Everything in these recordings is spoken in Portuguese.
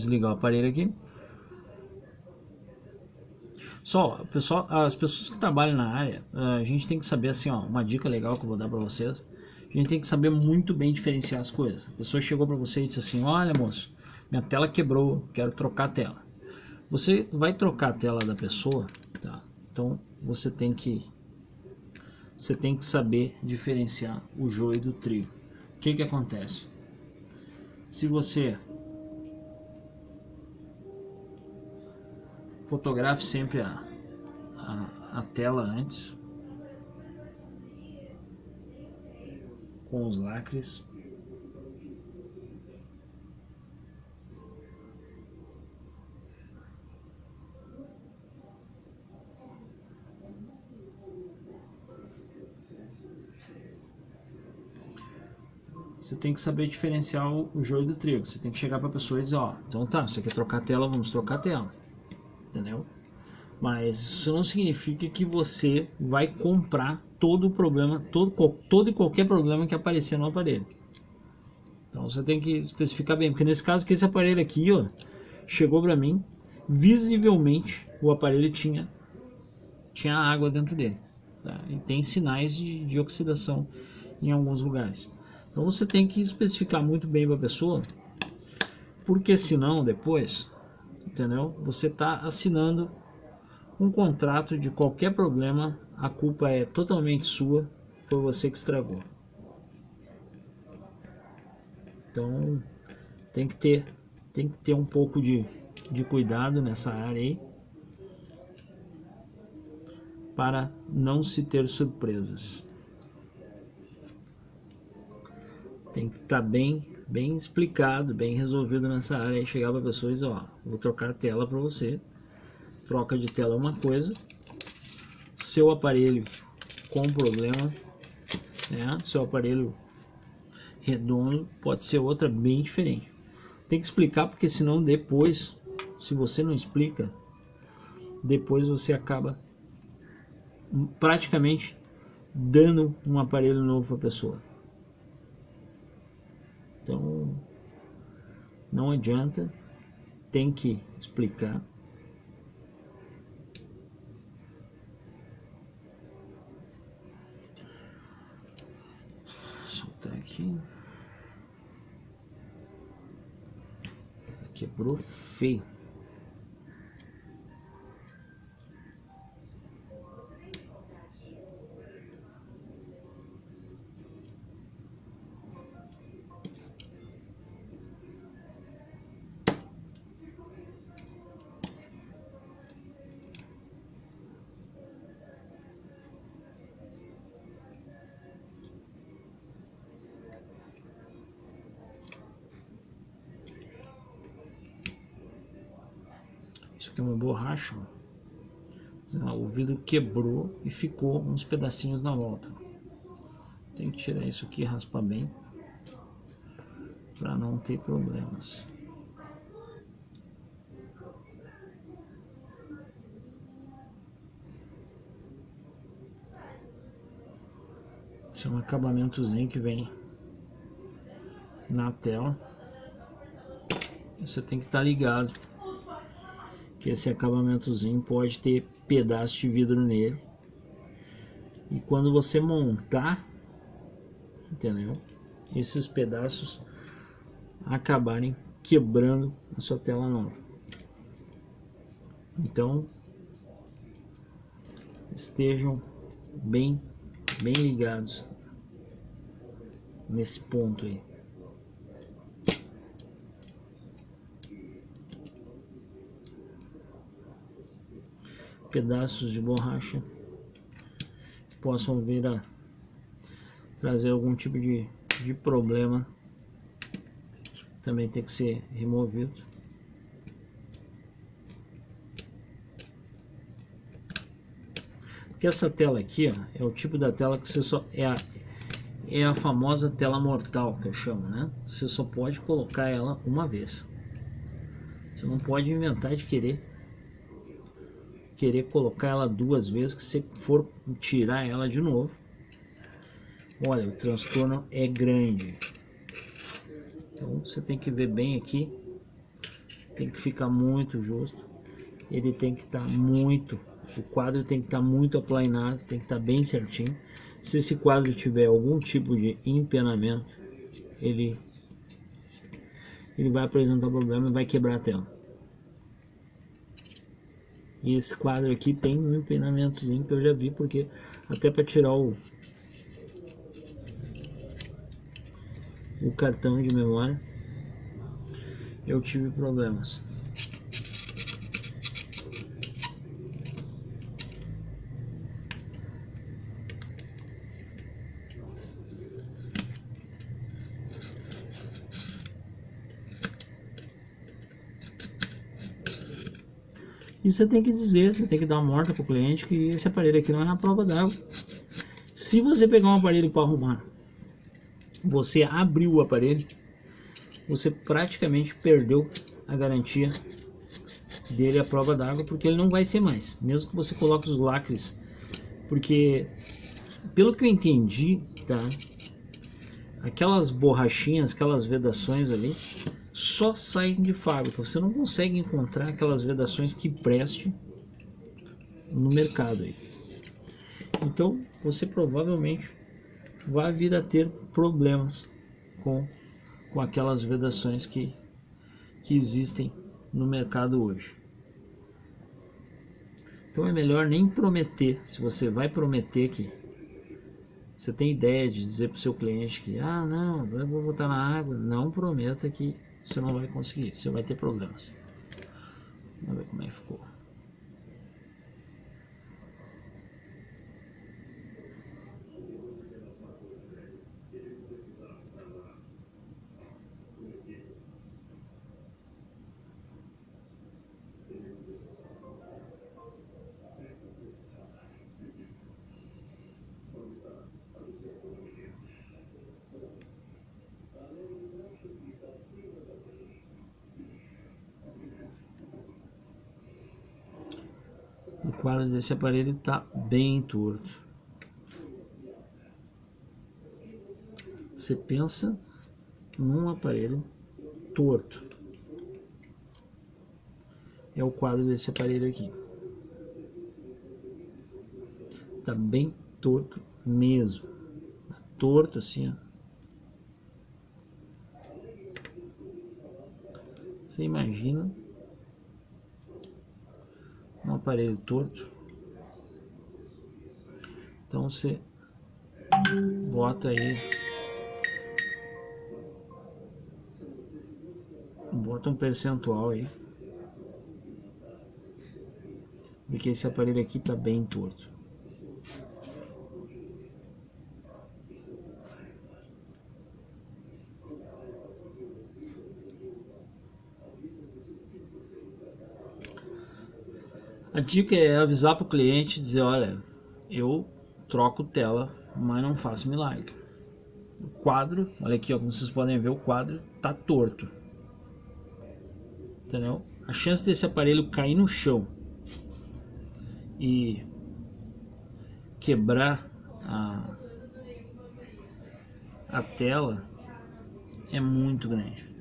desligar o aparelho aqui. Só, pessoal, as pessoas que trabalham na área, a gente tem que saber assim, ó, uma dica legal que eu vou dar para vocês. A gente tem que saber muito bem diferenciar as coisas. A pessoa chegou para você e disse assim: olha, moço, minha tela quebrou, quero trocar a tela. Você vai trocar a tela da pessoa, tá? Então você tem que saber diferenciar o joio do trigo. O que acontece? Se você fotografe sempre a tela antes com os lacres. Você tem que saber diferenciar o joio do trigo. Você tem que chegar para a pessoa e dizer: ó, então tá, você quer trocar a tela, vamos trocar a tela. Entendeu? Mas isso não significa que você vai comprar todo o problema, todo e qualquer problema que aparecer no aparelho. Então você tem que especificar bem, porque nesse caso que esse aparelho aqui, ó, chegou para mim, visivelmente o aparelho tinha água dentro dele, tá? E tem sinais de oxidação em alguns lugares. Então você tem que especificar muito bem para a pessoa, porque senão depois, entendeu? Você está assinando um contrato de qualquer problema, a culpa é totalmente sua, foi você que estragou. Então tem que ter um pouco de cuidado nessa área aí, para não se ter surpresas. Tem que estar bem explicado, bem resolvido nessa área. Aí chegar para a pessoa e dizer: ó, vou trocar a tela para você. Troca de tela é uma coisa, seu aparelho com problema, né? Seu aparelho redondo pode ser outra bem diferente. Tem que explicar, porque senão depois, se você não explica, depois você acaba praticamente dando um aparelho novo para a pessoa. Então não adianta, tem que explicar. Soltar aqui. Quebrou feio. Isso aqui é uma borracha, ó. O vidro quebrou e ficou uns pedacinhos na volta. Tem que tirar isso aqui e raspar bem, para não ter problemas. Esse é um acabamentozinho que vem na tela. Você tem que estar ligado que esse acabamentozinho pode ter pedaço de vidro nele, e quando você montar, entendeu, esses pedaços acabarem quebrando a sua tela nova. Então estejam bem ligados nesse ponto aí. Pedaços de borracha que possam vir a trazer algum tipo de problema também tem que ser removido. Porque essa tela aqui, ó, é o tipo da tela que você só é a famosa tela mortal, que eu chamo, né? Você só pode colocar ela uma vez. Você não pode inventar de querer colocar ela duas vezes, que se for tirar ela de novo, olha, o transtorno é grande. Então você tem que ver bem aqui tem que ficar muito justo, ele tem que estar muito, o quadro tem que estar muito aplainado, tem que estar bem certinho. Se esse quadro tiver algum tipo de empenamento, ele vai apresentar problema e vai quebrar a tela. E esse quadro aqui tem um empenamentozinho que eu já vi, porque até para tirar o cartão de memória eu tive problemas. E você tem que dizer, você tem que dar uma morta para o cliente que esse aparelho aqui não é na prova d'água. Se você pegar um aparelho para arrumar, você abriu o aparelho, você praticamente perdeu a garantia dele à prova d'água, porque ele não vai ser mais, mesmo que você coloque os lacres, porque pelo que eu entendi, tá? Aquelas borrachinhas, aquelas vedações ali, só saem de fábrica. Você não consegue encontrar aquelas vedações que preste no mercado aí. Então você provavelmente vai vir a ter problemas com aquelas vedações que existem no mercado hoje. Então é melhor nem prometer. Se você vai prometer que você tem ideia de dizer para o seu cliente que não, eu vou botar na água, não prometa que você não vai conseguir, você vai ter problemas. Vamos ver como é que ficou. O quadro desse aparelho está bem torto. Você pensa num aparelho torto, é o quadro desse aparelho aqui. Tá bem torto mesmo, tá torto assim, ó. Você imagina um aparelho torto? Então você bota aí, bota um percentual aí, porque esse aparelho aqui tá bem torto. A dica é avisar para o cliente, dizer, olha, eu troco tela, mas não faço milagre. O quadro, olha aqui, ó, como vocês podem ver, o quadro tá torto. Entendeu? A chance desse aparelho cair no chão e quebrar a tela é muito grande.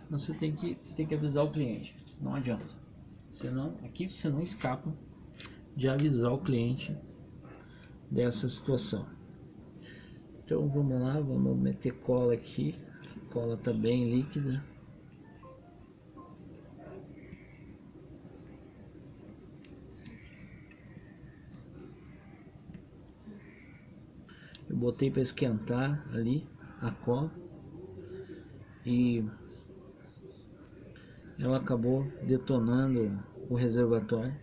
Você tem que avisar o cliente, não adianta. Aqui você não escapa de avisar o cliente dessa situação. Então vamos lá, vamos meter cola aqui. A cola tá bem líquida. Eu botei para esquentar ali a cola e ela acabou detonando o reservatório.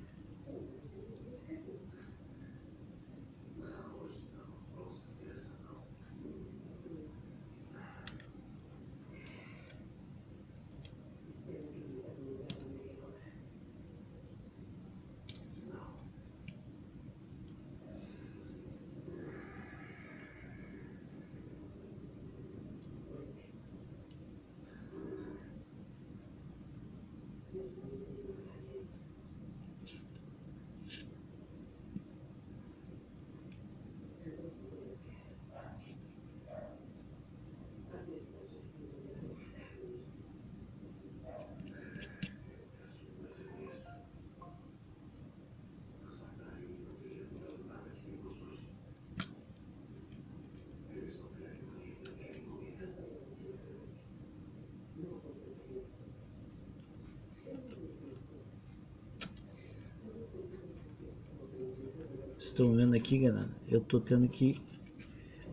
Estão vendo aqui, galera? Eu tô tendo que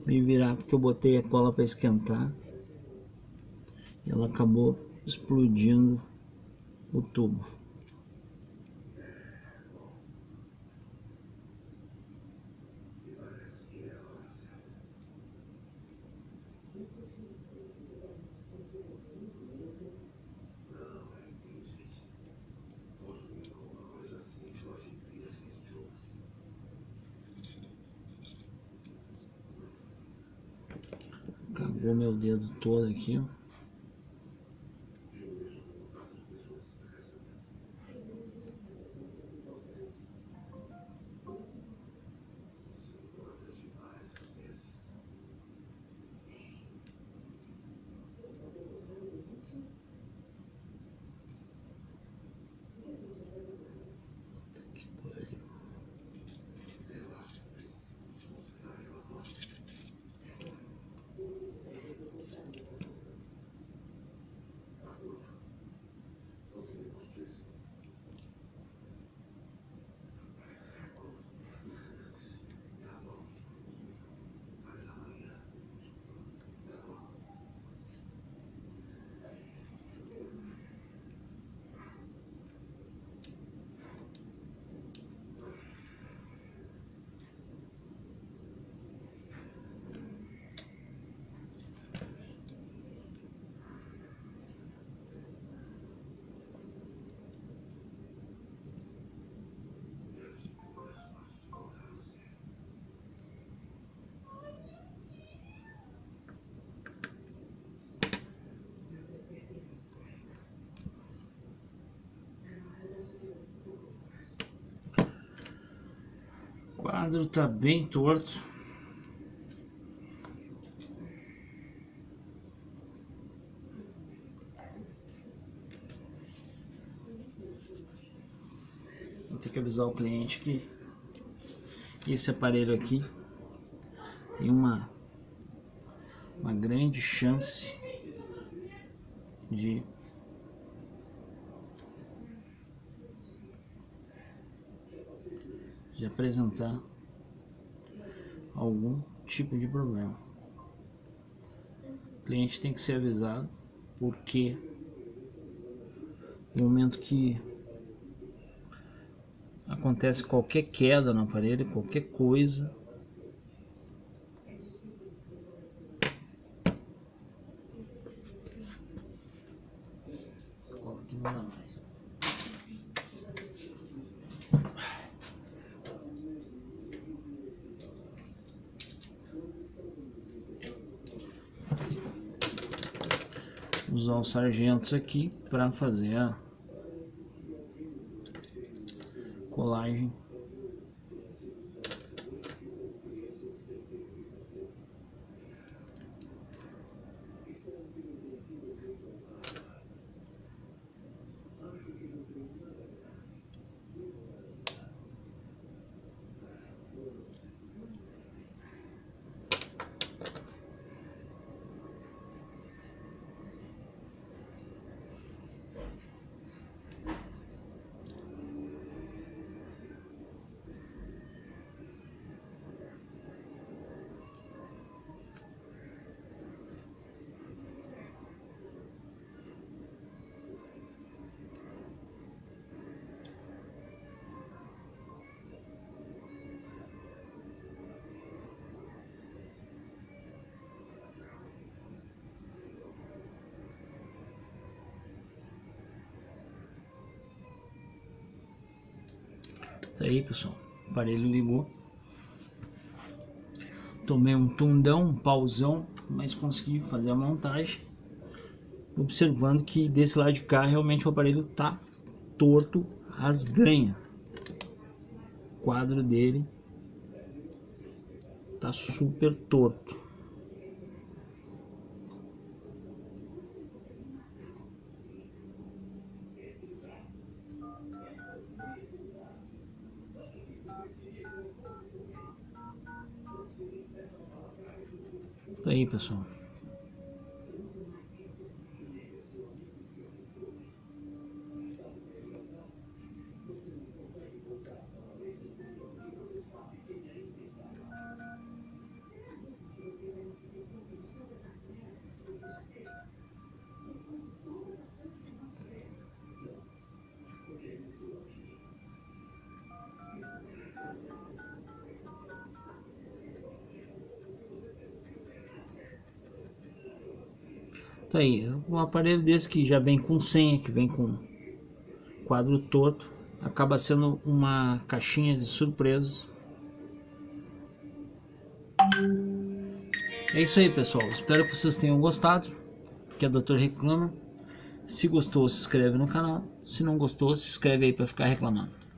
me virar porque eu botei a cola para esquentar e ela acabou explodindo o tubo. Acabou meu dedo todo aqui, ó. Que pariu. O quadro tá bem torto. Vou ter que avisar o cliente que esse aparelho aqui tem uma grande chance de apresentar algum tipo de problema. O cliente tem que ser avisado, porque no momento que acontece qualquer queda no aparelho, qualquer coisa, essa cola aqui não dá mais. Usar os sargentos aqui para fazer a colagem. Tá aí, pessoal, o aparelho ligou. Tomei um tundão, um pauzão, mas consegui fazer a montagem, observando que desse lado de cá realmente o aparelho tá torto, rasganha. O quadro dele tá super torto. Tá aí, pessoal. Tá aí, um aparelho desse que já vem com senha, que vem com quadro todo, acaba sendo uma caixinha de surpresas. É isso aí, pessoal, espero que vocês tenham gostado, que a Dr. Reclama. Se gostou, se inscreve no canal, se não gostou, se inscreve aí para ficar reclamando.